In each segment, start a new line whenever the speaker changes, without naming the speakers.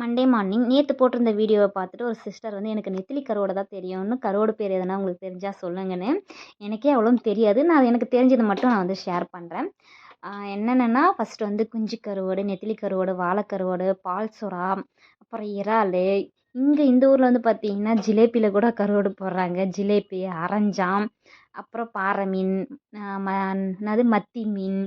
Monday morning நேற்று போட்டிருந்த வீடியோவை பார்த்துட்டு ஒரு சிஸ்டர் வந்து எனக்கு நெத்திலி கருவாடு தான் தெரியும்னு கருவாடு பேர் எதனா உங்களுக்கு தெரிஞ்சால் சொல்லுங்கன்னு. எனக்கே அவ்வளோவும் தெரியாது. நான் எனக்கு தெரிஞ்சது மட்டும் நான் வந்து ஷேர் பண்ணுறேன். என்னென்னா ஃபஸ்ட்டு வந்து குஞ்சு கருவாடு, நெத்திலி கருவாடு, வாழைக்கருவாடு, பால் சுறா, அப்புறம் இறால். இங்கே இந்த ஊரில் வந்து பார்த்திங்கன்னா ஜிலேபியில் கூட கருவாடு போடுறாங்க. ஜிலேபி, அரஞ்சாம், அப்புறம் பாறை மீன், என்னது மத்தி மீன்,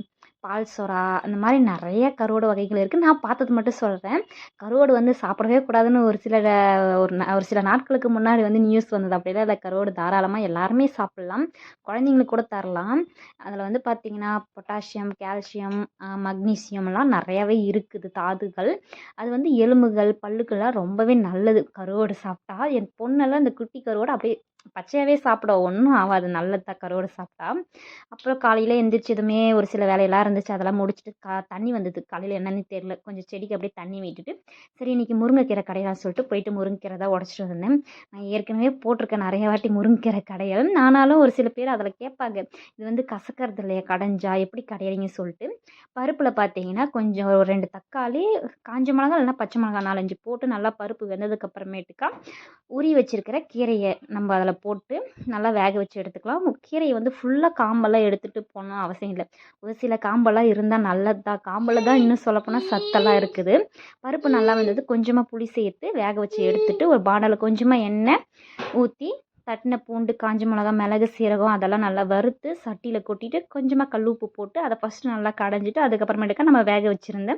பால் சுறா, அந்த மாதிரி நிறைய கருவாடு வகைகள் இருக்குது. நான் பார்த்தது மட்டும் சொல்கிறேன். கருவாடு வந்து சாப்பிடவே கூடாதுன்னு ஒரு சில நாட்களுக்கு முன்னாடி வந்து நியூஸ் வந்தது. அப்படிலாம் இல்லை, கருவாடு தாராளமாக எல்லாருமே சாப்பிட்லாம், குழந்தைங்களுக்கு கூட தரலாம். அதில் வந்து பார்த்திங்கன்னா பொட்டாசியம், கால்சியம், மக்னீசியம்லாம் நிறையாவே இருக்குது தாதுகள். அது வந்து எலும்புகள், பல்லுக்கெல்லாம் ரொம்பவே நல்லது கருவாடு சாப்பிட்டா. என் பொண்ணெல்லாம் இந்த குட்டி கருவாடு அப்படியே பச்சையாகவே சாப்பிட ஒன்றும் ஆகாது, நல்லது தான் கருவாடு சாப்பிட்டா. அப்புறம் காலையில் எந்திரிச்சதுமே ஒரு சில வேலையெல்லாம் இருந்துச்சு, அதெல்லாம் முடிச்சுட்டு தண்ணி வந்தது. காலையில் என்னன்னு தெரியல, கொஞ்சம் செடிக்கு அப்படியே தண்ணி விட்டுட்டு சரி இன்றைக்கி முருங்கைக்கீரை கடையலாம் சொல்லிட்டு போயிட்டு முருங்கைக்கீரை தான் உடச்சிட்டு வந்தேன். நான் ஏற்கனவே போட்டிருக்கேன் நிறைய வாட்டி முருங்கைக்கீரை கடையல். ஆனாலும் ஒரு சில பேர் அதில் கேட்பாங்க, இது வந்து கசக்கிறது இல்லையா கடைஞ்சா, எப்படி கடையிறீங்கன்னு சொல்லிட்டு. பருப்பில் பார்த்தீங்கன்னா கொஞ்சம் ஒரு 2 தக்காளி, காஞ்ச மிளகா இல்லைன்னா பச்சை மிளகா 4-5 போட்டு நல்லா பருப்பு வெந்ததுக்கப்புறமேட்டுக்கா உரி வச்சிருக்கிற கீரையை நம்ம அதில் போட்டு நல்லா வேக வச்சு எடுத்துக்கலாம். கீரையை வந்து ஃபுல்லாக காம்பெல்லாம் எடுத்துகிட்டு போகணும் அவசியம் இல்லை. ஒரு சில காம்பெல்லாம் இருந்தால் நல்லது தான். காம்பில் தான் இன்னும் சொல்லப்போனால் சத்தெல்லாம் இருக்குது. பருப்பு நல்லா வந்தது, கொஞ்சமாக புளி சேர்த்து வேக வச்சு எடுத்துகிட்டு ஒரு பானையில் கொஞ்சமாக எண்ணெய் ஊற்றி தட்டின பூண்டு, காஞ்ச மிளகா, மிளகு, சீரகம் அதெல்லாம் நல்லா வறுத்து சட்டியில் கொட்டிட்டு கொஞ்சமாக கல் உப்பு போட்டு அதை ஃபஸ்ட்டு நல்லா கடைஞ்சிட்டு அதுக்கப்புறமேட்டுக்கா நம்ம வேக வச்சுருந்த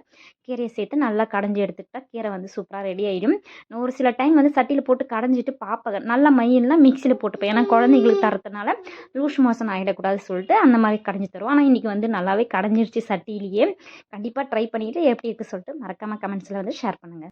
கீரையை சேர்த்து நல்லா கடைஞ்சி எடுத்துக்கிட்டா கீரை வந்து சூப்பராக ரெடி ஆகிடும். நான் ஒரு சில டைம் வந்து சட்டியில் போட்டு கடைஞ்சிட்டு பார்ப்பேன், நல்லா மையெல்லாம் மிக்சியில் போட்டுப்பேன். ஏன்னா குழந்தைங்களுக்கு தரத்துனால லூஸ் மோஷன் ஆகிடக்கூடாது சொல்லிட்டு அந்த மாதிரி கடைஞ்சி தருவோம். ஆனால் இன்றைக்கி வந்து நல்லாவே கடைஞ்சிருச்சு சட்டியிலேயே. கண்டிப்பாக ட்ரை பண்ணிவிட்டு எப்படி இருக்குது சொல்லிட்டு மறக்காமல் கமெண்ட்ஸில் வந்து ஷேர் பண்ணுங்கள்.